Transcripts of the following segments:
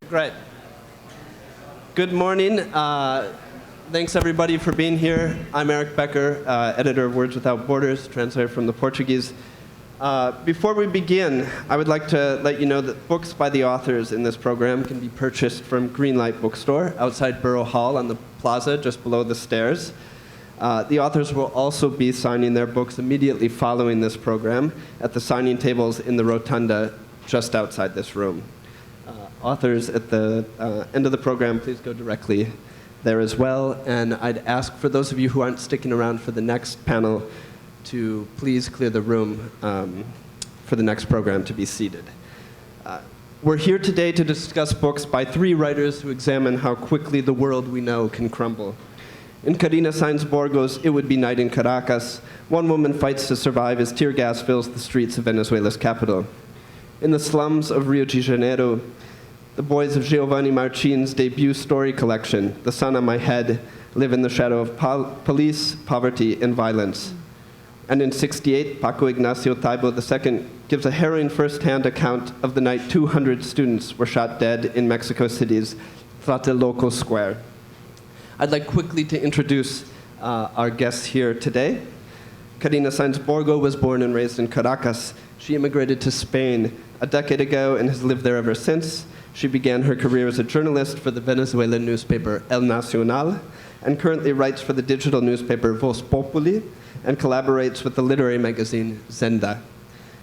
Great. Good morning. Thanks everybody for being here. I'm Eric Becker, editor of Words Without Borders, translator from the Portuguese. Before we begin, I would like to let you know that books by the authors in this program can be purchased from Greenlight Bookstore outside Borough Hall on the plaza just below the stairs. The authors will also be signing their books immediately following this program at the signing tables in the rotunda just outside this room. Authors at the end of the program, please go directly there as well. And I'd ask for those of you who aren't sticking around for the next panel to please clear the room for the next program to be seated. We're here today to discuss books by three writers who examine how quickly the world we know can crumble. In Karina Sainz Borgo's It Would Be Night in Caracas, one woman fights to survive as tear gas fills the streets of Venezuela's capital. In the slums of Rio de Janeiro, the boys of Geovani Martins' debut story collection, The Sun on My Head, live in the shadow of police, poverty, and violence. And in '68, Paco Ignacio Taibo II gives a harrowing first-hand account of the night 200 students were shot dead in Mexico City's Tlatelolco Square. I'd like quickly to introduce our guests here today. Karina Sainz Borgo was born and raised in Caracas. She immigrated to Spain a decade ago and has lived there ever since. She began her career as a journalist for the Venezuelan newspaper El Nacional and currently writes for the digital newspaper Voz Populi and collaborates with the literary magazine Zenda.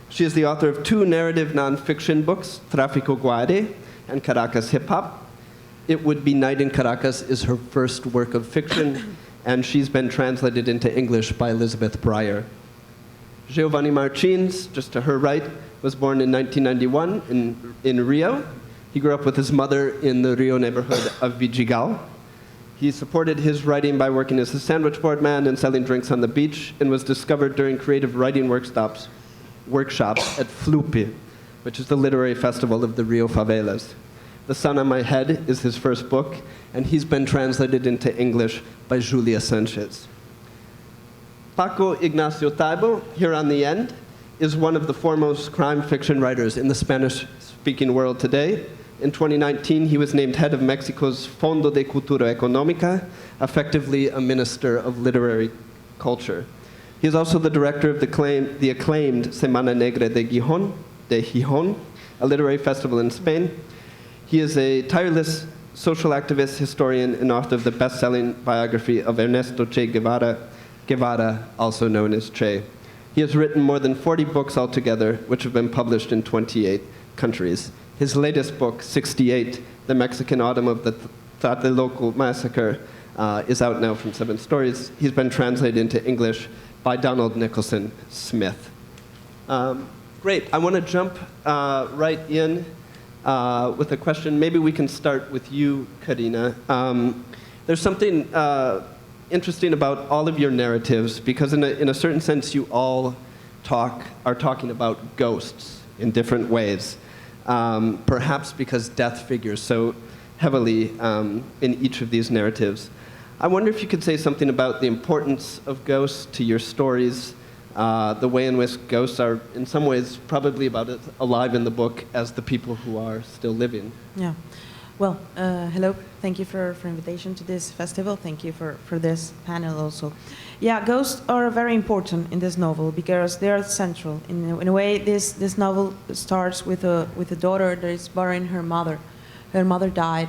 She is the author of two narrative nonfiction books, Tráfico Guare and Caracas Hip Hop. It Would Be Night in Caracas is her first work of fiction, and she's been translated into English by Elizabeth Breyer. Geovani Martins, just to her right, was born in 1991 in Rio. He grew up with his mother in the Rio neighborhood of Vidigal. He supported his writing by working as a sandwich board man and selling drinks on the beach, and was discovered during creative writing workshops at Flupi, which is the literary festival of the Rio favelas. The Sun on My Head is his first book, and he's been translated into English by Julia Sanchez. Paco Ignacio Taibo, here on the end, is one of the foremost crime fiction writers in the Spanish-speaking world today. In 2019, he was named head of Mexico's Fondo de Cultura Económica, effectively a minister of literary culture. He is also the director of the acclaimed Semana Negra de Gijón, a literary festival in Spain. He is a tireless social activist, historian, and author of the best-selling biography of Ernesto Che Guevara, also known as Che. He has written more than 40 books altogether, which have been published in 28 countries. His latest book, '68, The Mexican Autumn of the Tlatelolco Massacre, is out now from 7 Stories. He's been translated into English by Donald Nicholson Smith. Great, I want to jump right in with a question. Maybe we can start with you, Karina. There's something interesting about all of your narratives, because in a certain sense you all are talking about ghosts in different ways. Perhaps because death figures so heavily in each of these narratives. I wonder if you could say something about the importance of ghosts to your stories, the way in which ghosts are, in some ways, probably about as alive in the book as the people who are still living. Yeah. Well, hello. Thank you for invitation to this festival. Thank you for this panel also. Yeah, ghosts are very important in this novel because they are central. In a way, this novel starts with a daughter that is burying her mother. Her mother died.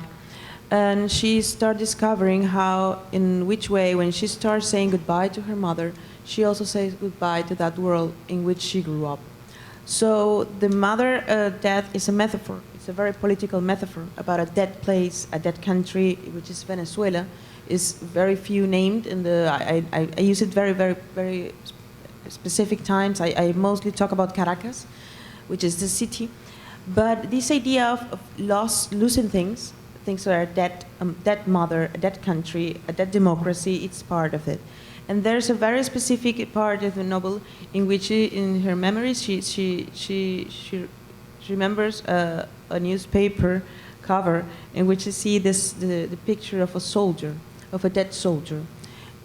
And she starts discovering how, in which way, when she starts saying goodbye to her mother, she also says goodbye to that world in which she grew up. So the mother death is a metaphor. It's a very political metaphor about a dead place, a dead country, which is Venezuela. Is very few named in the. I use it very specific times. I mostly talk about Caracas, which is the city. But this idea of losing things that are dead, dead mother, a dead country, a dead democracy, it's part of it. And there's a very specific part of the novel in which, in her memories, she remembers a newspaper cover in which you see the picture of a soldier, of a dead soldier.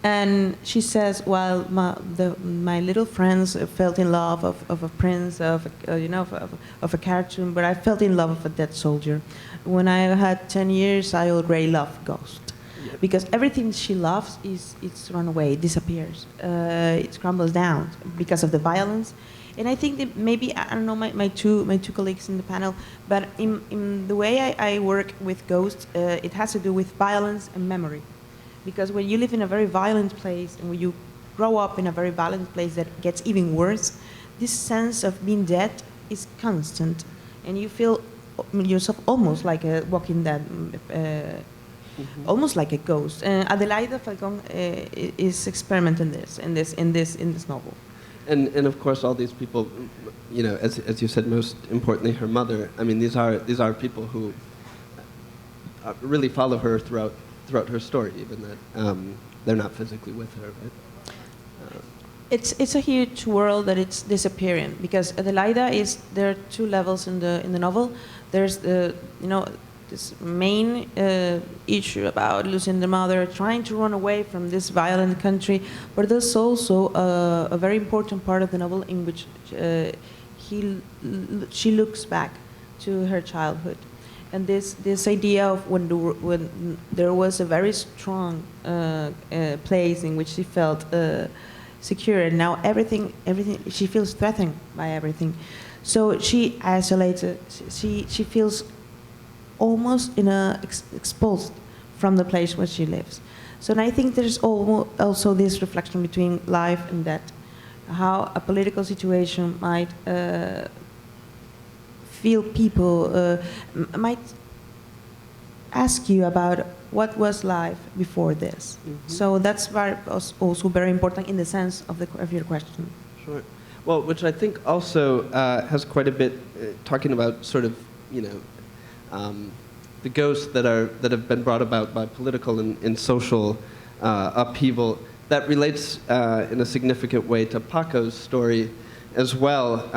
And she says, well, my little friends felt in love of a prince, of a cartoon, but I felt in love of a dead soldier. when I had 10 years, I already loved Ghost. Because everything she loves it's run away, it disappears, it crumbles down because of the violence. And I think that maybe, I don't know, my two colleagues in the panel, but in the way I work with Ghost, it has to do with violence and memory. Because when you live in a very violent place, and when you grow up in a very violent place that gets even worse, this sense of being dead is constant. And you feel yourself almost like a walking dead, almost like a ghost. Adelaida Falcón is experimenting in this novel. And of course, all these people, you know, as you said, most importantly, her mother. I mean, these are people who really follow her throughout her story, even that they're not physically with her. Right? It's a huge world that it's disappearing, because Adelaida there are two levels in the novel. There's this main issue about losing the mother, trying to run away from this violent country, but there's also a very important part of the novel in which she looks back to her childhood, and this idea of when there was a very strong place in which she felt secure, and now everything she feels threatened by everything, so she isolates. She feels almost exposed from the place where she lives. So, and I think there's also this reflection between life and death, how a political situation might feel people, might ask you about what was life before this. Mm-hmm. So that's also very important in the sense of your question. Sure. Well, which I think also has quite a bit talking about sort of, you know, the ghosts that have been brought about by political and social upheaval. That relates in a significant way to Paco's story as well.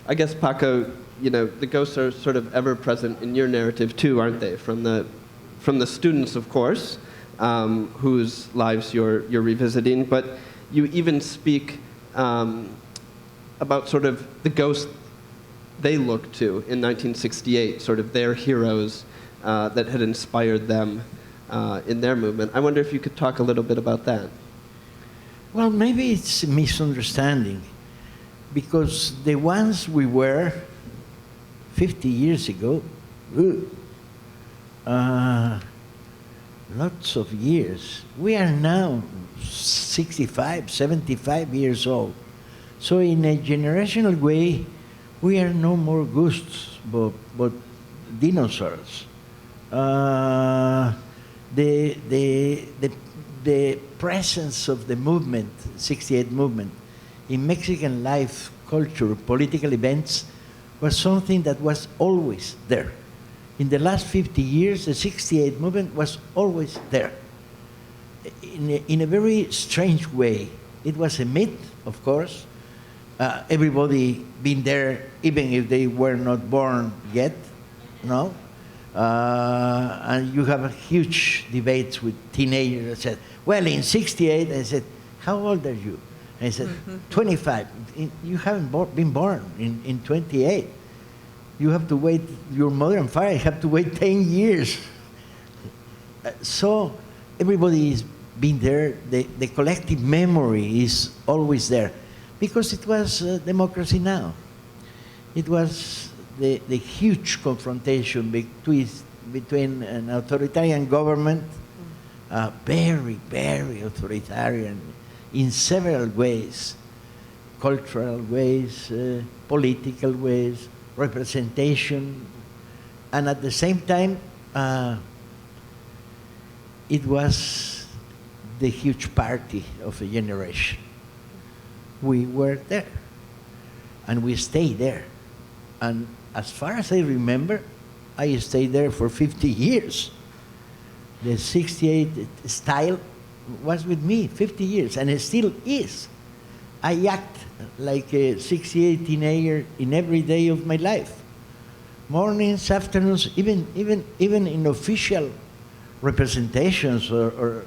I guess, Paco, you know, the ghosts are sort of ever present in your narrative too, aren't they? From the students, of course, whose lives you're revisiting, but you even speak about sort of the ghosts they looked to in 1968, sort of their heroes that had inspired them in their movement. I wonder if you could talk a little bit about that. Well, maybe it's a misunderstanding, because the ones we were 50 years ago, lots of years. We are now 65, 75 years old. So in a generational way, we are no more ghosts, but dinosaurs. The presence of the movement, 68 movement, in Mexican life, culture, political events, was something that was always there. In the last 50 years, the 68 movement was always there. In a very strange way. It was a myth, of course. Everybody been there, even if they were not born yet, no? And you have a huge debates with teenagers that said, well, in 68, I said, how old are you? And I said, 25. You haven't been born in 28. You have to wait, your mother and father have to wait 10 years. So everybody is been there. The collective memory is always there, because it was democracy now. It was the huge confrontation between an authoritarian government, very, very authoritarian in several ways, cultural ways, political ways, representation, and at the same time, it was the huge party of a generation. We were there, and we stayed there. And as far as I remember, I stayed there for 50 years. The 68 style was with me 50 years, and it still is. I act like a 68 teenager in every day of my life. Mornings, afternoons, even in official representations or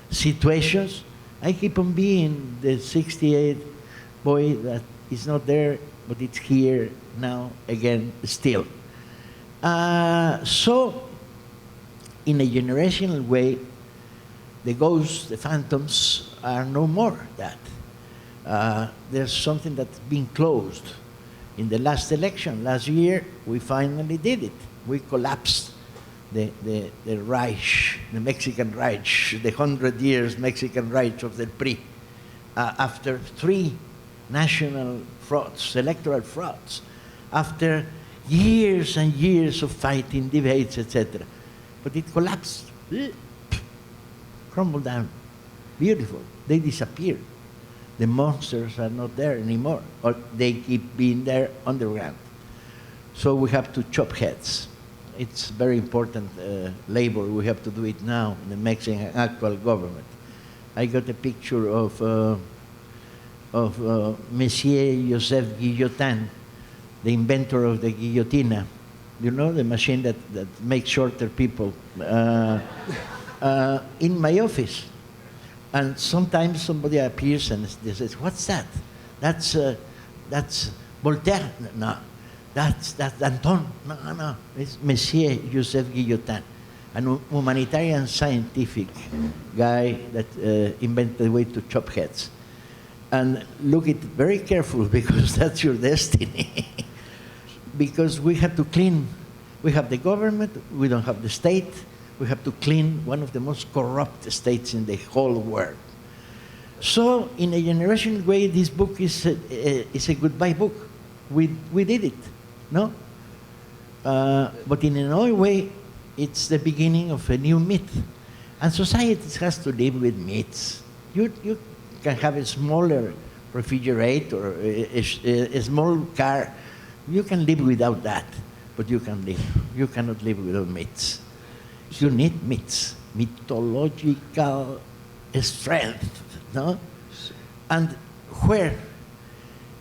situations, I keep on being the 68 boy that is not there, but it's here now again still. So, in a generational way, the ghosts, the phantoms, are no more that. There's something that's been closed. In the last election, last year, we finally did it. We collapsed the Reich, the Mexican Reich, the 100 years Mexican Reich of the PRI, after 3 national frauds, electoral frauds, after years and years of fighting, debates, etc. But it collapsed, crumbled down. Beautiful. They disappeared. The monsters are not there anymore, or they keep being there underground. So we have to chop heads. It's very important labor. We have to do it now in the Mexican actual government. I got a picture of Monsieur Joseph Guillotin, the inventor of the guillotina. You know, the machine that makes shorter people, in my office. And sometimes somebody appears and they says, "What's that? That's Voltaire." No, that's Danton. No, it's Monsieur Joseph Guillotin, an humanitarian scientific guy that invented the way to chop heads. And look it very careful, because that's your destiny. Because we have to clean. We have the government, we don't have the state. We have to clean one of the most corrupt states in the whole world. So, in a generational way, this book is a goodbye book. We did it, no? But in another way, it's the beginning of a new myth. And society has to live with myths. You can have a smaller refrigerator or a small car. You can live without that, but you cannot live without myths. You need myths, mythological strength, no? And where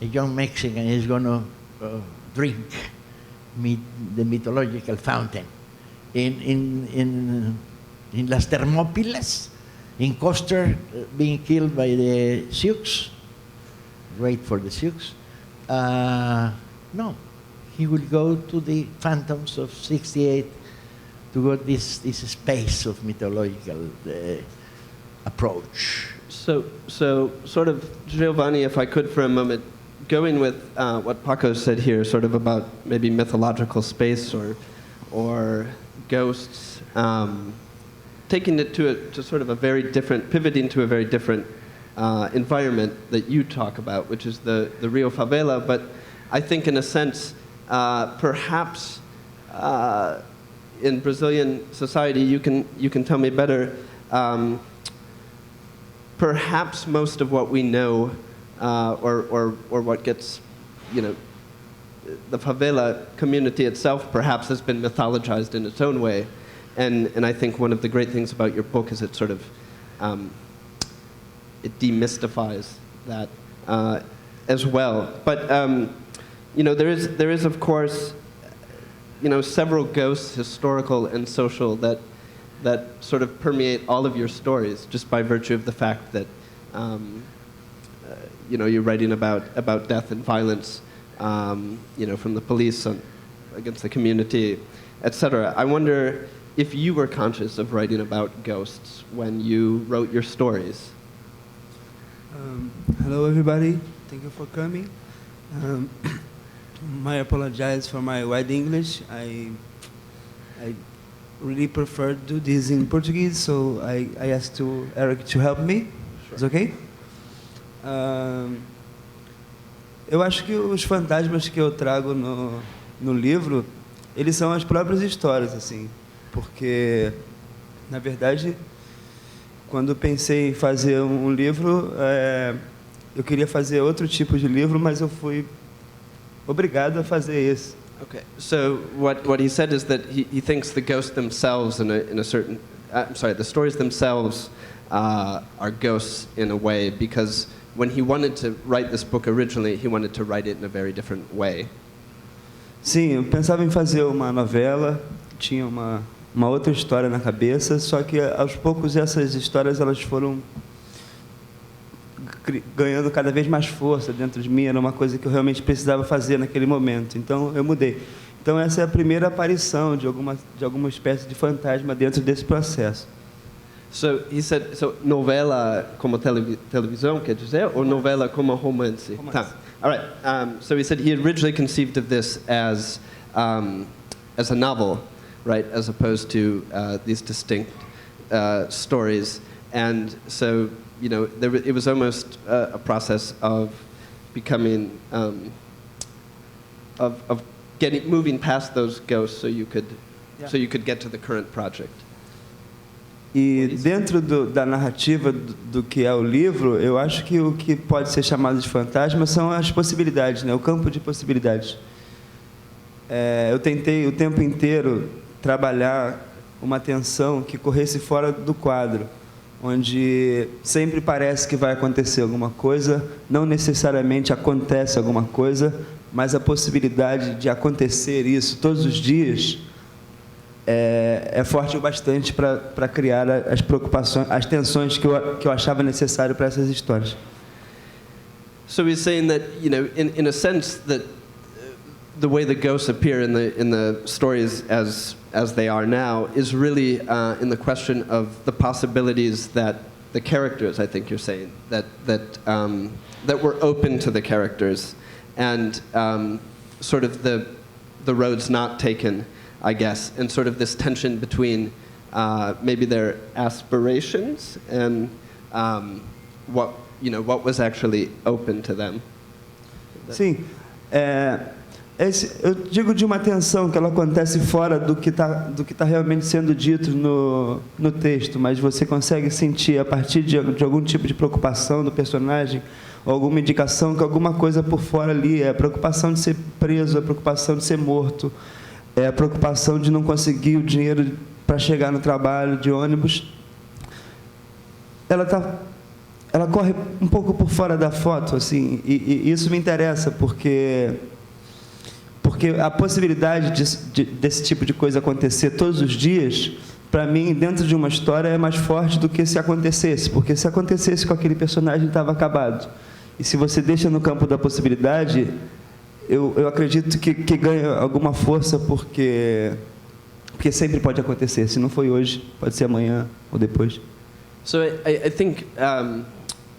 a young Mexican is going to drink the mythological fountain? In Las Termópilas, in Coster being killed by the Sioux, wait for the Sioux. No, he will go to the phantoms of '68 to go this space of mythological approach. So sort of, Geovani, if I could for a moment, going with what Paco said here, sort of about maybe mythological space or ghosts, taking it to sort of a very different, pivoting to a very different environment that you talk about, which is the Rio favela. But I think in a sense, perhaps in Brazilian society, you can tell me better, perhaps most of what we know, or what gets, the favela community itself perhaps has been mythologized in its own way. And I think one of the great things about your book is it sort of, it demystifies that as well. But, there is of course, several ghosts, historical and social, that sort of permeate all of your stories, just by virtue of the fact that, you're writing about death and violence, from the police against the community, etc. I wonder if you were conscious of writing about ghosts when you wrote your stories. Hello, everybody. Thank you for coming. I apologize for my wide English. I really prefer to do this in Portuguese, so I asked Eric to help me. Sure. It's okay? Eu acho que os fantasmas que eu trago no livro, eles são as próprias histórias, assim, porque, na verdade, quando eu pensei em fazer um livro, eu queria fazer outro tipo de livro, mas eu fui obrigado a fazer esse. Okay, so what he said is that he thinks the ghosts themselves in a certain, the stories themselves are ghosts in a way, because when he wanted to write this book originally, he wanted to write it in a very different way. Sim, eu pensava em fazer uma novela, tinha uma outra história na cabeça, só que aos poucos essas histórias elas foram ganhando cada vez mais força dentro de mim, era uma coisa que eu realmente precisava fazer naquele momento, então eu mudei. Então essa é a primeira aparição de alguma espécie de fantasma dentro desse processo. So he said, so novela como televisão, quer dizer, or novela como romance? Romance. Tá. All right. So he said he originally conceived of this as a novel, right, as opposed to these distinct stories. And so, you know, it was almost a process of becoming, of moving past those ghosts so you could get to the current project. E dentro da narrativa do que é o livro, eu acho que o que pode ser chamado de fantasma são as possibilidades, né? O campo de possibilidades. Eu tentei o tempo inteiro trabalhar uma tensão que corresse fora do quadro, onde sempre parece que vai acontecer alguma coisa, não necessariamente acontece alguma coisa, mas a possibilidade de acontecer isso todos os dias é forte o bastante para criar as preocupações, as tensões que eu achava necessário para essas histórias. So he's saying that, you know, in a sense that the way the ghosts appear in the stories as they are now is really in the question of the possibilities that the characters, I think you're saying, that were open to the characters, and sort of the roads not taken, I guess, and sort of this tension between maybe their aspirations and what was actually open to them. Sim, eu digo de uma tensão que ela acontece fora do que tá realmente sendo dito no texto, mas você consegue sentir a partir de algum tipo de preocupação do personagem, ou alguma indicação que alguma coisa por fora ali, a preocupação de ser preso, a preocupação de ser morto, a preocupação de não conseguir o dinheiro para chegar no trabalho de ônibus. Ela corre um pouco por fora da foto, assim, e isso me interessa porque a possibilidade desse tipo de coisa acontecer todos os dias, para mim, dentro de uma história, é mais forte do que se acontecesse, porque se acontecesse com aquele personagem, estava acabado. E se você deixa no campo da possibilidade, eu acredito que ganha alguma força, porque sempre pode acontecer. Se não foi hoje, pode ser amanhã ou depois. So I think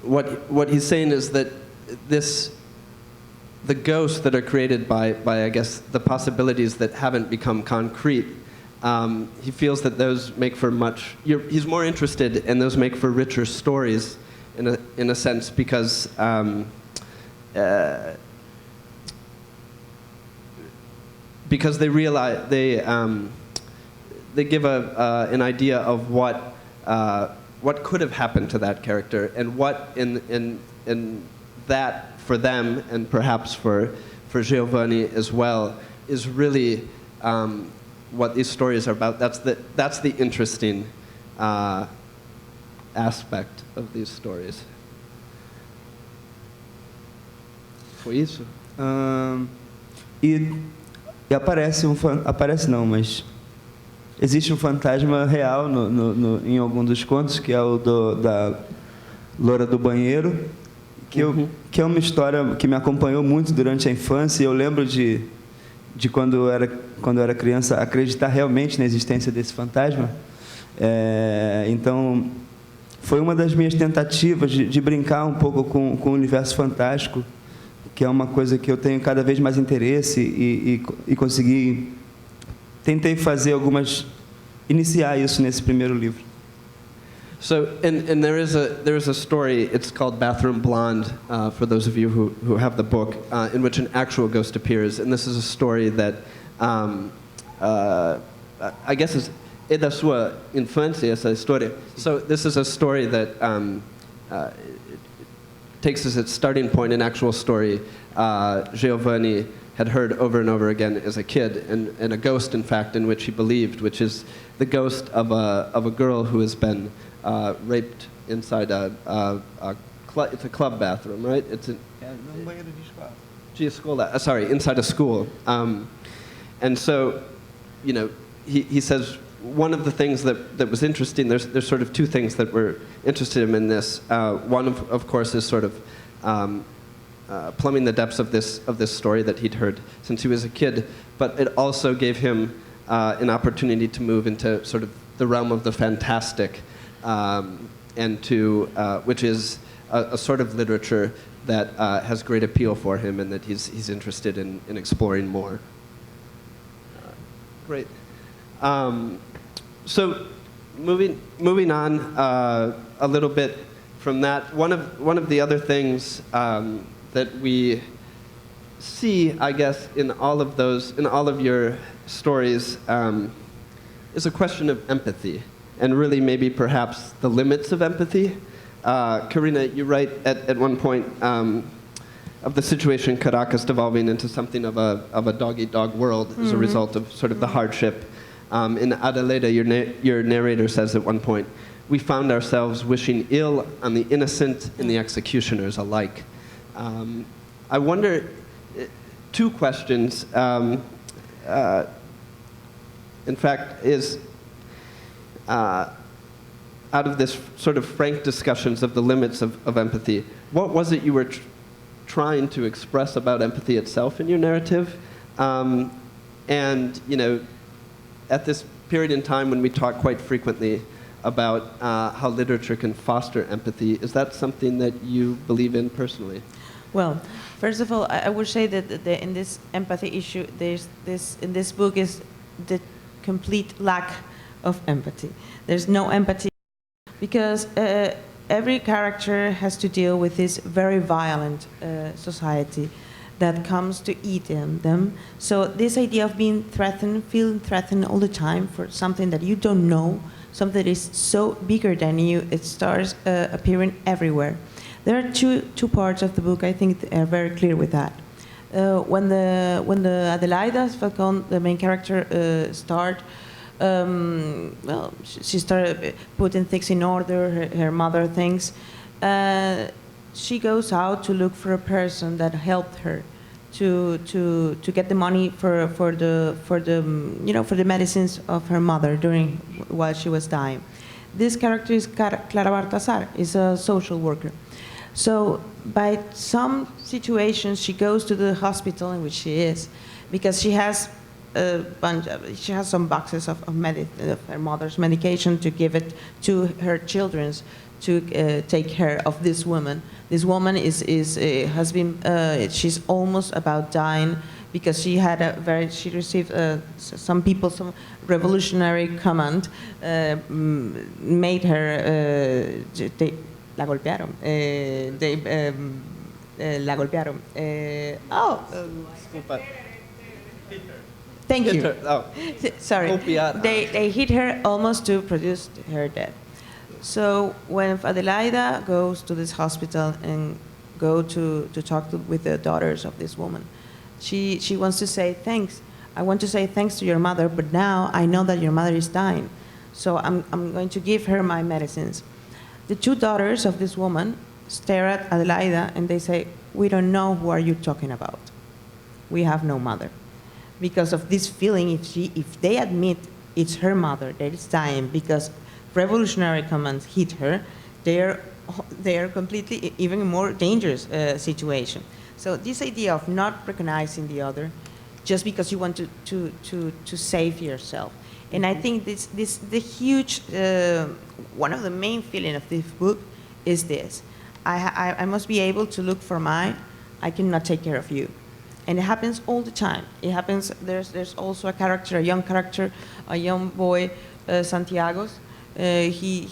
what he's saying is that the ghosts that are created by I guess the possibilities that haven't become concrete, he feels that those make for he's more interested, and those make for richer stories in a sense, because they realize they give an idea of what could have happened to that character, and what in that for them, and perhaps for Geovani as well, is really what these stories are about. That's the interesting aspect of these stories. Foi isso? E aparece não, mas existe um fantasma real em algum dos contos, que é o da Loura do Banheiro, que é uma história que me acompanhou muito durante a infância. E eu lembro de quando eu era criança, acreditar realmente na existência desse fantasma. Então, foi uma das minhas tentativas de brincar um pouco com o universo fantástico, que é uma coisa que eu tenho cada vez mais interesse, e consegui... Tentei iniciar isso nesse primeiro livro. So, and there is a story. It's called Bathroom Blonde, for those of you who have the book, in which an actual ghost appears. And this is a story that I guess é da sua infância, essa história. So this is a story that takes as its starting point an actual story Geovani had heard over and over again as a kid, and a ghost, in fact, in which he believed, which is the ghost of a girl who has been raped inside it's a club bathroom, right? It's inside a school. And so, you know, he says one of the things that was interesting, there's sort of two things that were interested him in this. One, of course, is sort of plumbing the depths of this story that he'd heard since he was a kid, but it also gave him an opportunity to move into sort of the realm of the fantastic, and to which is a sort of literature that has great appeal for him and that he's interested in exploring more. Great. So moving on a little bit from that, one of the other things that we see, I guess, in all of your stories, is a question of empathy, and really maybe perhaps the limits of empathy. Karina, you write at one point of the situation in Caracas devolving into something of a dog-eat-dog world as a result of sort of the hardship. In Adelaida, your narrator says at one point, "We found ourselves wishing ill on the innocent and the executioners alike." I wonder, two questions. In fact, is out of this sort of frank discussions of the limits of empathy, what was it you were trying to express about empathy itself in your narrative? And, you know, at this period in time when we talk quite frequently about how literature can foster empathy, is that something that you believe in personally? Well, first of all, I would say that in this empathy issue, in this book is the complete lack of empathy. There's no empathy because every character has to deal with this very violent society that comes to eat them. So this idea of being threatened, feeling threatened all the time for something that you don't know, something that is so bigger than you, it starts appearing everywhere. There are two parts of the book, I think, are very clear with that. When the Adelaida Falcon, the main character, she started putting things in order, her mother things. She goes out to look for a person that helped her to get the money for the medicines of her mother while she was dying. This character is Clara Baltazar, is a social worker. So by some situations, she goes to the hospital in which she is, because she has some boxes of her mother's medication to give it to her children to take care of this woman. This woman she's almost about dying because she received some revolutionary command made her. La golpearon. La golpearon. Thank you. Oh. Sorry. They hit her almost to produce her death. So when Adelaida goes to this hospital and go to talk with the daughters of this woman, she wants to say thanks. I want to say thanks to your mother, but now I know that your mother is dying, so I'm going to give her my medicines. The two daughters of this woman stare at Adelaida and they say, "We don't know who are you talking about. We have no mother." Because of this feeling, if they admit it's her mother that is dying because revolutionary commands hit her, they are completely even more dangerous situation. So this idea of not recognizing the other just because you want to save yourself. And I think the huge, one of the main feelings of this book is this. I must be able to look for mine. I cannot take care of you. And it happens all the time. It happens, there's also a young character, a young boy, Santiago. He's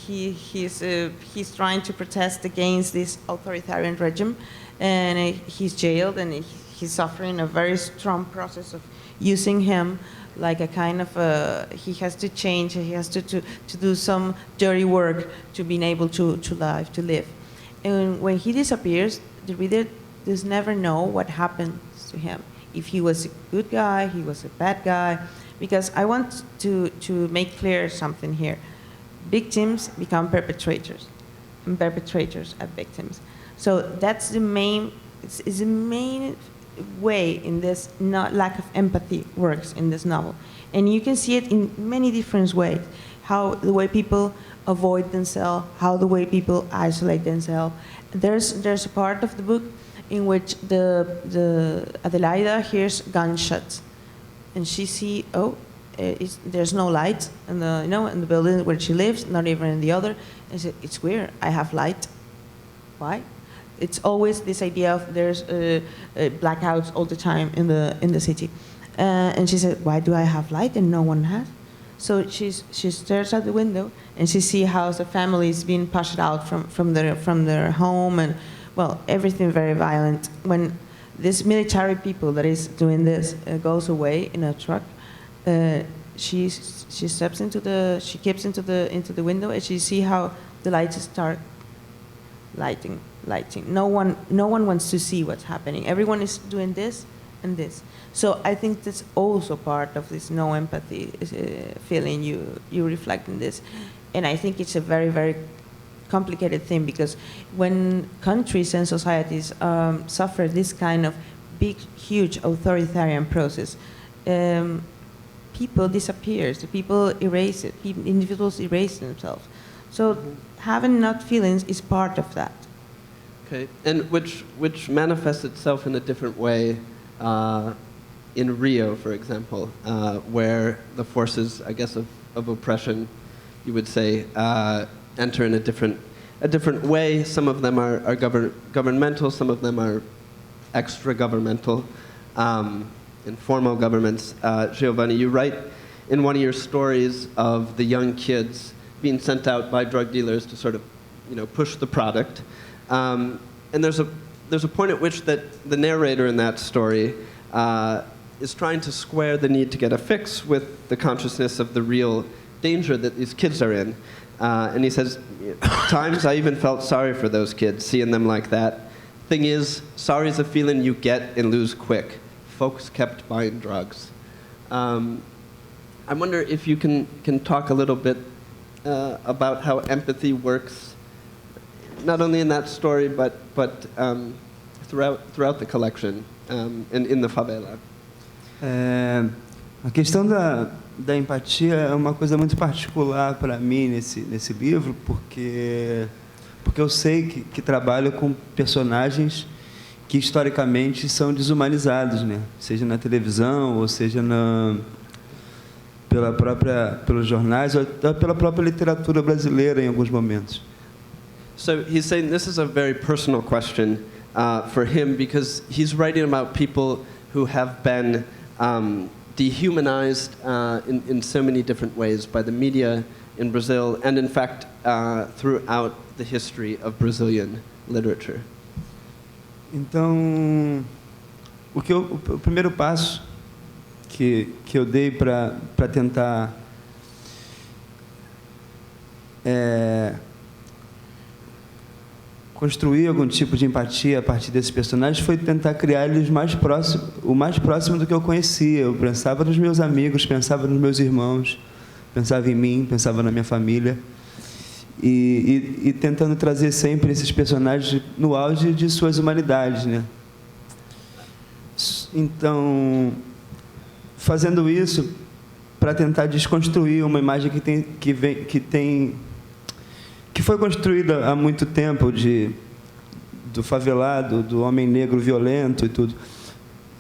trying to protest against this authoritarian regime, and he's jailed, and he's suffering a very strong process of using him like a kind of he has to change, he has to do some dirty work to be able to live. And when he disappears, the reader does never know what happens to him. If he was a good guy, he was a bad guy, because I want to make clear something here. Victims become perpetrators, and perpetrators are victims. So that's the main way in this lack of empathy works in this novel. And you can see it in many different ways. How the way people avoid themselves, how the way people isolate themselves. There's a part of the book in which the Adelaida hears gunshots, and she see, there's no light in the in the building where she lives, not even in the other. And she, it's weird. I have light. Why? It's always this idea of there's blackouts all the time in the city. And she said, why do I have light and no one has? So she stares out the window and she sees how the family is being pushed out from their home, and well, everything very violent. When this military people that is doing this goes away in a truck, she keeps into the window and she see how the lights start lighting. No one wants to see what's happening. Everyone is doing this and this. So I think that's also part of this no empathy feeling you reflect in this. And I think it's a very, very complicated thing, because when countries and societies suffer this kind of big, huge authoritarian process, people disappear, people erase it, individuals erase themselves. So having not feelings is part of that. Okay, and which manifests itself in a different way in Rio, for example, where the forces, I guess, of oppression, you would say, enter in a different way. Some of them are governmental, some of them are extra-governmental, informal governments. Geovani, you write in one of your stories of the young kids being sent out by drug dealers to sort of, push the product. And there's a point at which that the narrator in that story is trying to square the need to get a fix with the consciousness of the real danger that these kids are in. And he says, times I even felt sorry for those kids, seeing them like that. Thing is, sorry is a feeling you get and lose quick. Folks kept buying drugs. I wonder if you can talk a little bit about how empathy works, not only in that story, but throughout the collection and in the favela. A questão da empatia é uma coisa muito particular para mim nesse livro, porque eu sei que trabalho com personagens que historicamente são desumanizados, né? Seja na televisão, ou seja pelos jornais, ou pela própria literatura brasileira em alguns momentos. So he's saying this is a very personal question for him, because he's writing about people who have been dehumanized in so many different ways by the media in Brazil, and in fact throughout the history of Brazilian literature. Então, o primeiro passo que eu dei para tentar construir algum tipo de empatia a partir desses personagens foi tentar criar eles o mais próximo do que eu conhecia. Eu pensava nos meus amigos, pensava nos meus irmãos, pensava em mim, pensava na minha família, e tentando trazer sempre esses personagens no auge de suas humanidades, né? Então, fazendo isso para tentar desconstruir uma imagem que foi construída há muito tempo do favelado, do homem negro violento e tudo.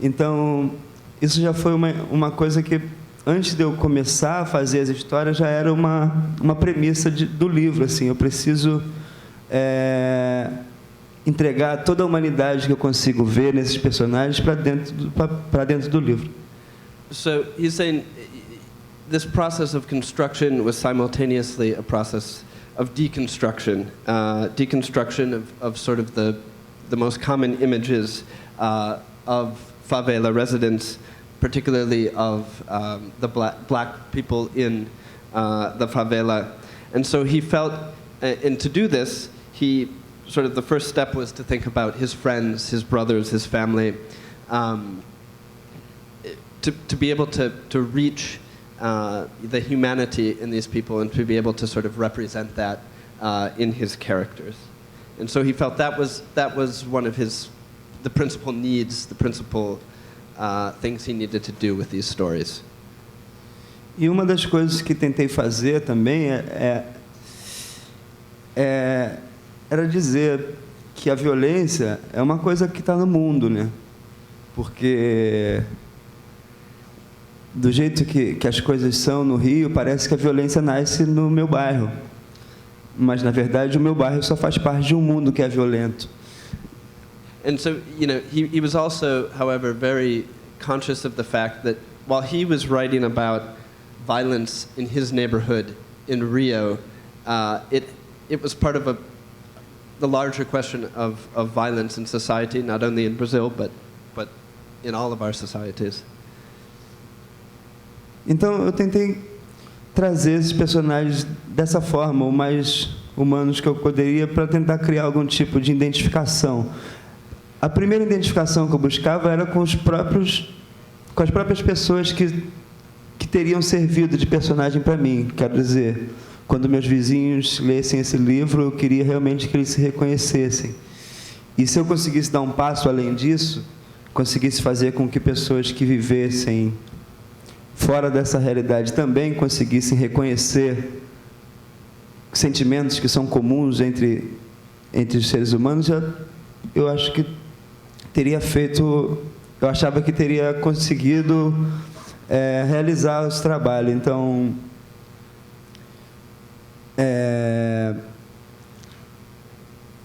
Então, isso já foi uma coisa que, antes de eu começar a fazer as histórias, já era uma premissa do livro. Assim, eu preciso entregar toda a humanidade que eu consigo ver nesses personagens para dentro do livro. So he's saying this process of construction was simultaneously a process of deconstruction, deconstruction of sort of the most common images of favela residents, particularly of the black people in the favela. And so he felt, and to do this, the first step was to think about his friends, his brothers, his family, to be able to reach the humanity in these people and to be able to sort of represent that in his characters. And so he felt that was one of the principal needs, the principal things he needed to do with these stories. E uma das coisas que tentei fazer também era dizer que a violência é uma coisa que está no mundo, né? Porque do jeito que as coisas são no Rio, parece que a violência nasce no meu bairro. Mas, na verdade, o meu bairro só faz parte de um mundo que é violento. And so, he was also, however, very conscious of the fact that while he was writing about violence in his neighborhood in Rio, it was part of the larger question of violence in society, not only in Brazil, but in all of our societies. Então, eu tentei trazer esses personagens dessa forma, o mais humanos que eu poderia, para tentar criar algum tipo de identificação. A primeira identificação que eu buscava era com as próprias pessoas que teriam servido de personagem para mim. Quero dizer, quando meus vizinhos lessem esse livro, eu queria realmente que eles se reconhecessem. E se eu conseguisse dar um passo além disso, conseguisse fazer com que pessoas que vivessem fora dessa realidade também conseguissem reconhecer sentimentos que são comuns entre os seres humanos, eu acho que teria feito, eu achava que teria conseguido realizar esse trabalho. Então,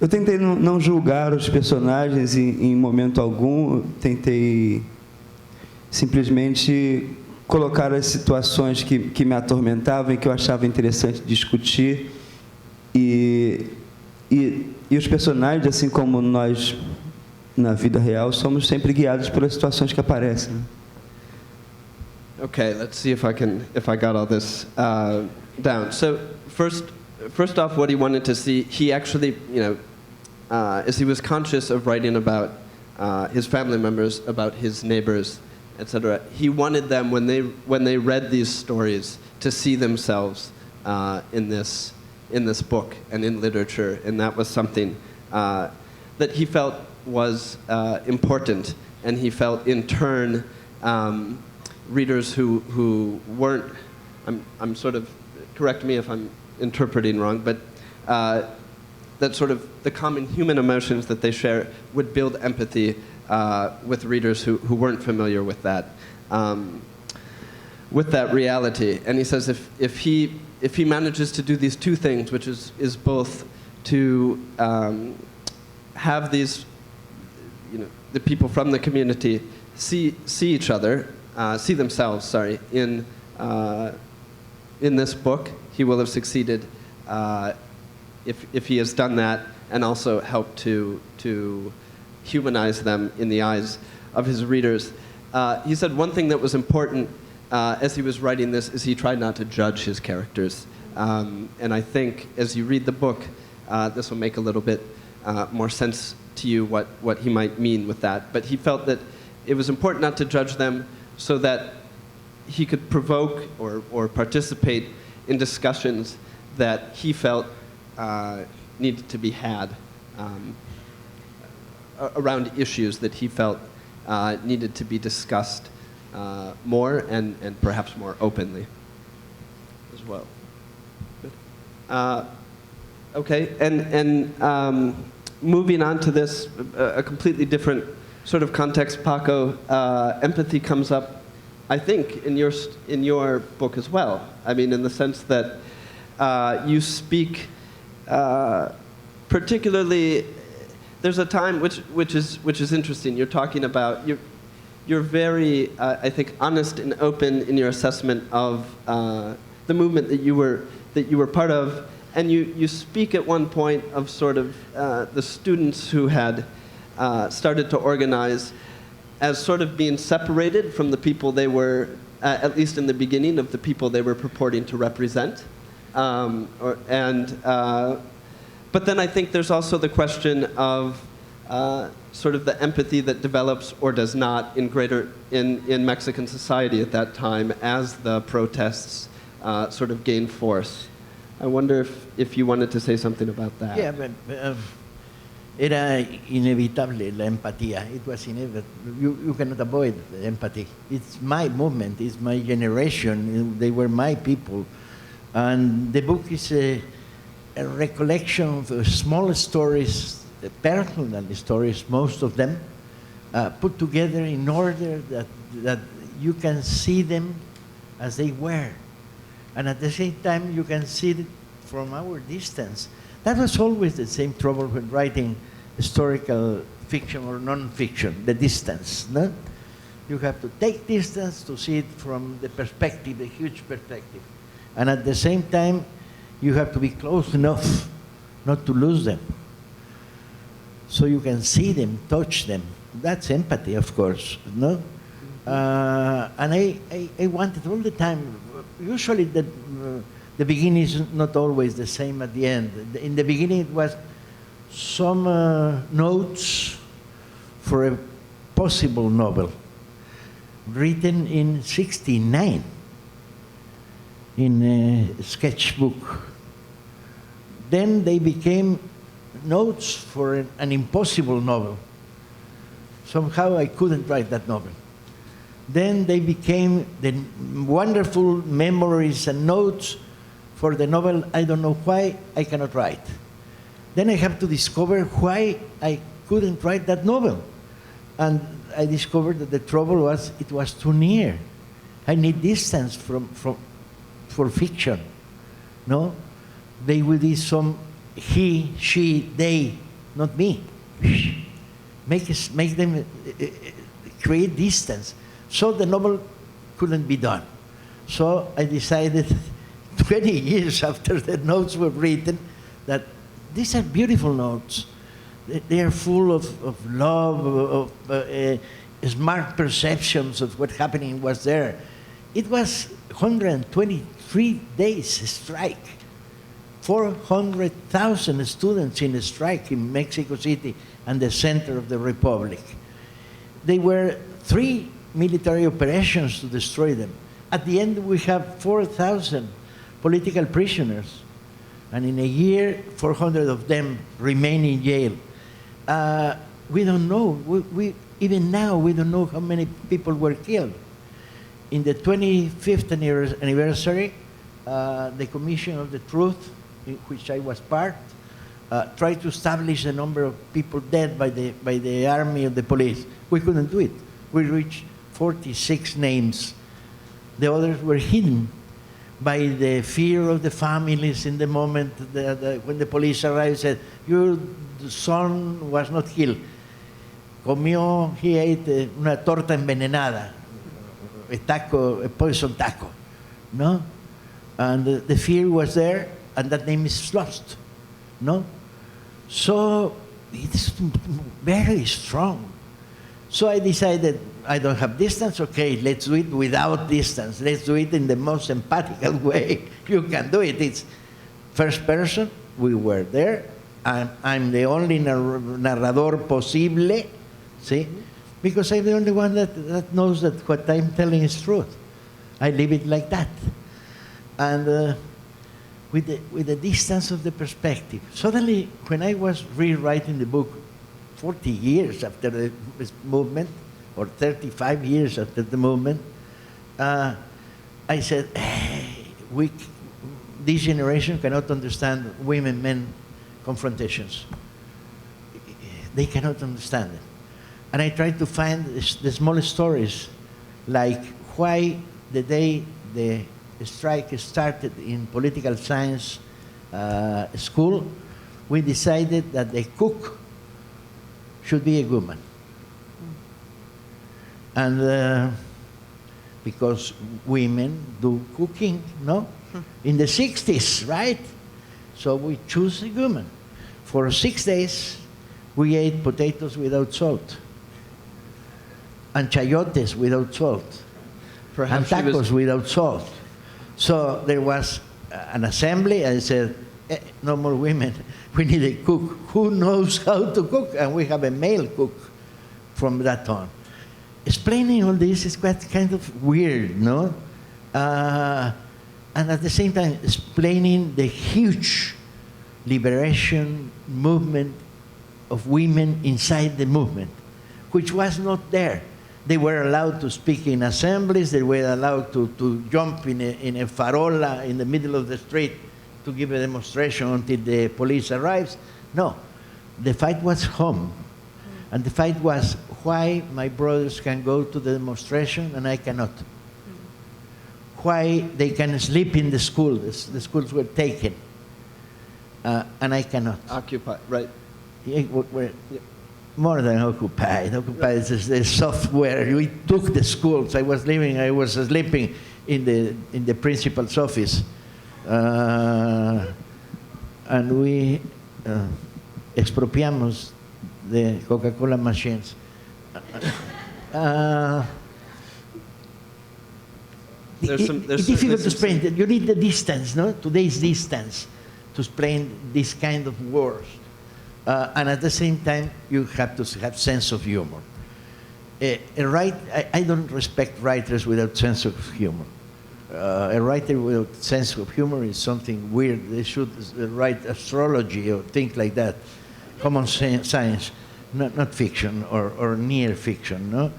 eu tentei não julgar os personagens em momento algum, tentei simplesmente colocar as situações que me atormentavam e que eu achava interessante discutir, e os personagens, assim como nós na vida real, somos sempre guiados pelas situações que aparecem. Okay, let's see if I got all this down. So first off, what he wanted to see, he actually, as he was conscious of writing about his family members, about his neighbors, etc., he wanted them, when they read these stories, to see themselves in this book and in literature, and that was something that he felt was important, and he felt in turn readers who weren't, I'm sort of, correct me if I'm interpreting wrong, but that sort of the common human emotions that they share would build empathy with readers who weren't familiar with that reality. And he says if he manages to do these two things, which is both to have these, the people from the community see each other, see themselves, in this book, he will have succeeded if he has done that, and also helped to humanize them in the eyes of his readers. He said one thing that was important as he was writing this is he tried not to judge his characters. And I think as you read the book, this will make a little bit more sense to you what he might mean with that. But he felt that it was important not to judge them so that he could provoke or participate in discussions that he felt needed to be had around issues that he felt needed to be discussed more and perhaps more openly as well. Okay, and moving on to this, a completely different sort of context, Paco, empathy comes up, I think, in your book as well. I mean, in the sense that you speak particularly. There's a time which is interesting. You're talking about you're very I think honest and open in your assessment of the movement that you were part of, and you speak at one point of sort of the students who had started to organize as sort of being separated from the people they were, at least in the beginning, of the people they were purporting to represent, but then I think there's also the question of sort of the empathy that develops or does not in Mexican society at that time as the protests sort of gain force. I wonder if you wanted to say something about that. Yeah, but era inevitable la empatía. It was inevitable. You cannot avoid the empathy. It's my movement. It's my generation. They were my people, and the book is a recollection of small stories personal stories, most of them, put together in order that you can see them as they were. And at the same time, you can see it from our distance. That was always the same trouble when writing historical fiction or non-fiction, the distance. No? You have to take distance to see it from the perspective, the huge perspective. And at the same time, you have to be close enough not to lose them. So you can see them, touch them. That's empathy, of course. No? And I wanted all the time, usually the beginning is not always the same at the end. In the beginning it was some notes for a possible novel written in '69 in a sketchbook. Then they became notes for an impossible novel. Somehow I couldn't write that novel. Then they became the wonderful memories and notes for the novel I don't know why I cannot write. Then I have to discover why I couldn't write that novel. And I discovered that the trouble was it was too near. I need distance for fiction. No? They will be some he, she, they, not me. Make them create distance. So the novel couldn't be done. So I decided 20 years after the notes were written that these are beautiful notes. They are full of love, of smart perceptions of what happening was there. It was 123 days strike. 400,000 students in a strike in Mexico City and the center of the Republic. There were 3 military operations to destroy them. At the end, we have 4,000 political prisoners. And in a year, 400 of them remain in jail. We don't know. Even now, we don't know how many people were killed. In the 25th anniversary, the Commission of the Truth, in which I was part, tried to establish the number of people dead by the army and the police. We couldn't do it. We reached 46 names. The others were hidden by the fear of the families in the moment when the police arrived, said, your son was not killed. He ate una torta envenenada, a poison taco, no? And the fear was there, and that name is lost, no? So it's very strong. So I decided, I don't have distance, okay, let's do it without distance. Let's do it in the most empathical way you can do it. It's first person, we were there. I'm the only narrador posible, see? Because I'm the only one that knows that what I'm telling is truth. I leave it like that. And with the distance of the perspective. Suddenly, when I was rewriting the book 40 years after the movement, or 35 years after the movement, I said, hey, this generation cannot understand women-men confrontations. They cannot understand it. And I tried to find the small stories, like why the day the strike started in political science school, we decided that the cook should be a woman. And because women do cooking, no? In the 60s, right? So we choose a woman. For 6 days, we ate potatoes without salt, and chayotes without salt, Perhaps and tacos without salt. So there was an assembly, and I said, no more women. We need a cook. Who knows how to cook? And we have a male cook from that on. Explaining all this is quite kind of weird, no? And at the same time, explaining the huge liberation movement of women inside the movement, which was not there. They were allowed to speak in assemblies. They were allowed to jump in a farola in the middle of the street to give a demonstration until the police arrives. No. The fight was home. And the fight was why my brothers can go to the demonstration and I cannot. Why they can sleep in the school. The schools were taken. And I cannot. Occupied, right. We're more than occupied. Occupied is the software. We took the schools. I was sleeping in the principal's office. And we expropiamos the Coca-Cola machines. It's difficult to explain. You need the distance, no? Today's distance to explain this kind of wars. And at the same time, you have to have sense of humor. I don't respect writers without sense of humor. A writer without sense of humor is something weird. They should write astrology or things like that. Common science, not fiction or near fiction, no?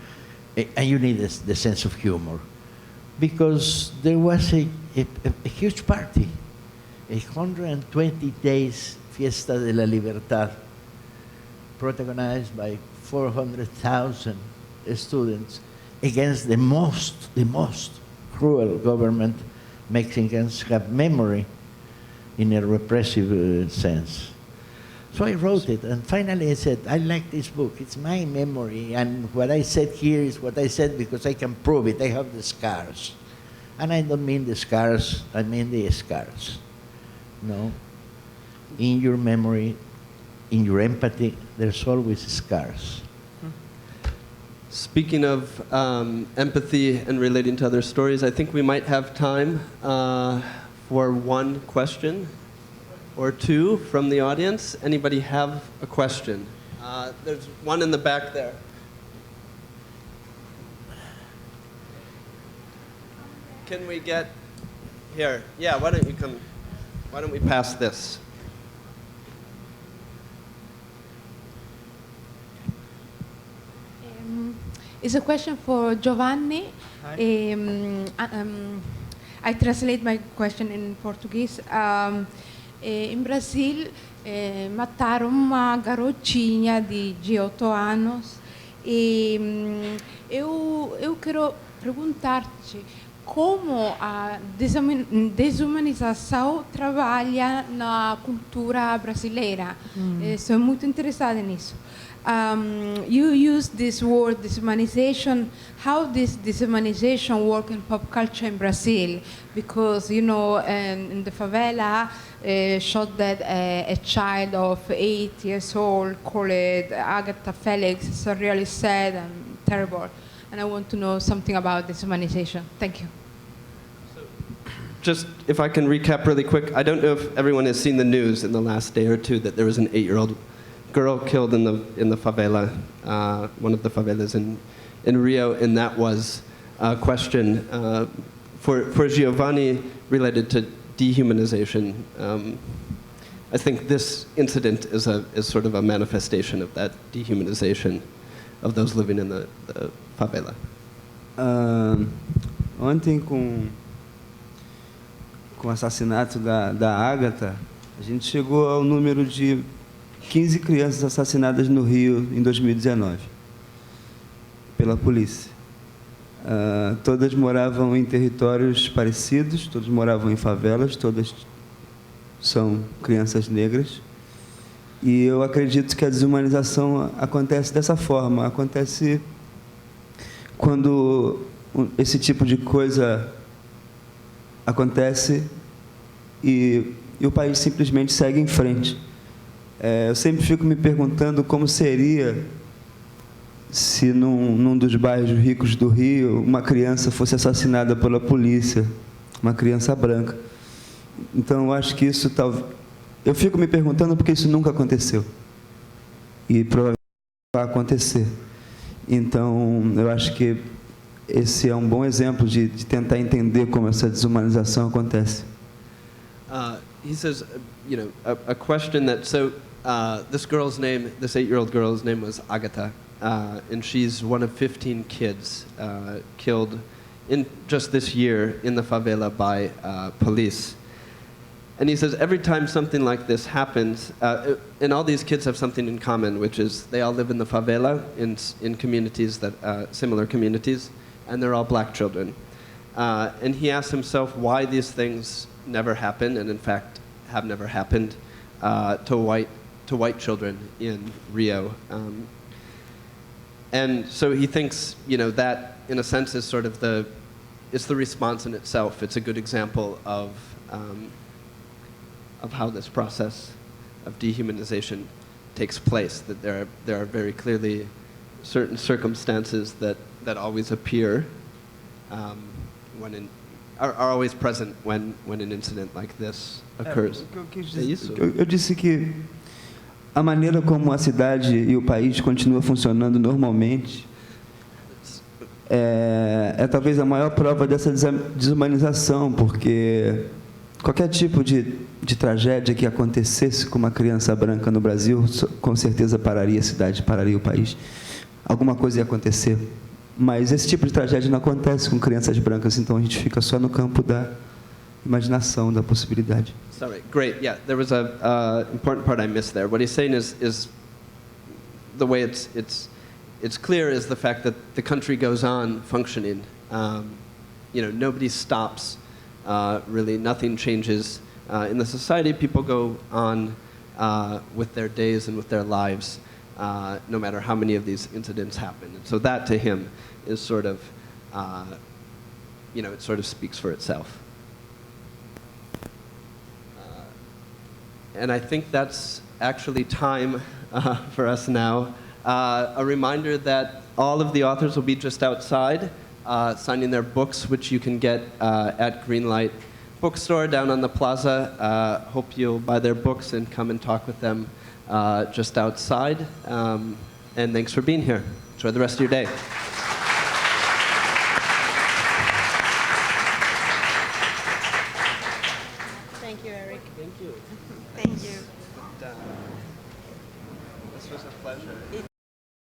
And you need the sense of humor. Because there was a huge party, 120 days Fiesta de la Libertad, protagonized by 400,000 students against the most cruel government Mexicans have memory in a repressive sense. So I wrote it, and finally I said, I like this book. It's my memory, and what I said here is what I said because I can prove it. I have the scars. And I don't mean the scars, I mean the scars. No? In your memory, in your empathy, there's always scars. Speaking of empathy and relating to other stories, I think we might have time for one question or two from the audience. Anybody have a question? There's one in the back there. Can we get here? Yeah, why don't you come? Why don't we pass this? It's a question for Giovanni. I translate my question in Portuguese. Em Brasil, mataram uma garotinha de 8 anos e eu quero perguntar-te como a desumanização trabalha na cultura brasileira. Estou muito interessada nisso. You use this word, deshumanization. How does deshumanization work in pop culture in Brazil? Because, you know, in the favela, shot dead a child of 8 years old called Agatha Felix. It's really sad and terrible. And I want to know something about deshumanization. Thank you. Just if I can recap really quick, I don't know if everyone has seen the news in the last day or two that there was an 8-year-old girl killed in the favela, one of the favelas in Rio, and that was a question for Geovani related to dehumanization. I think this incident is sort of a manifestation of that dehumanization of those living in the favela. Ontem, com o assassinato da Agatha, a gente chegou ao número de 15 crianças assassinadas no Rio em 2019 pela polícia. Todas moravam em territórios parecidos, todas moravam em favelas, todas são crianças negras. E eu acredito que a desumanização acontece dessa forma, acontece quando esse tipo de coisa acontece e o país simplesmente segue em frente. Eu sempre fico me perguntando como seria se num dos bairros ricos do Rio uma criança fosse assassinada pela polícia, uma criança branca. Então eu acho que isso eu fico me perguntando porque isso nunca aconteceu e provavelmente vai acontecer. Então eu acho que esse é um bom exemplo de tentar entender como essa desumanização acontece. He says, you know, a question that, so this girl's name, this 8-year-old girl's name was Agatha, and she's one of 15 kids killed in just this year in the favela by police. And he says every time something like this happens, and all these kids have something in common, which is they all live in the favela, in communities that, similar communities, and they're all black children. And he asks himself why these things never happen, and in fact have never happened, to white children in Rio. And so he thinks, that in a sense is sort of it's the response in itself. It's a good example of how this process of dehumanization takes place, that there are very clearly certain circumstances that always appear, are always present when an incident like this occurs. É isso? Eu disse que a maneira como a cidade e o país continua funcionando normalmente é talvez a maior prova dessa desumanização, porque qualquer tipo de tragédia que acontecesse com uma criança branca no Brasil, com certeza pararia a cidade, pararia o país. Alguma coisa ia acontecer. Mas esse tipo de tragédia não acontece com crianças brancas, então a gente fica só no campo da imaginação, da possibilidade. Sorry, great. Yeah, there was a important part I missed there. What he's saying is the way it's clear is the fact that the country goes on functioning. Nobody stops. Really, nothing changes in the society. People go on with their days and with their lives, no matter how many of these incidents happen. And so that, to him, is sort of, it sort of speaks for itself. And I think that's actually time for us now. A reminder that all of the authors will be just outside, signing their books, which you can get at Greenlight Bookstore down on the plaza. Hope you'll buy their books and come and talk with them just outside. And thanks for being here. Enjoy the rest of your day. Thank you, Eric. Thank you. Thank you. This was a pleasure.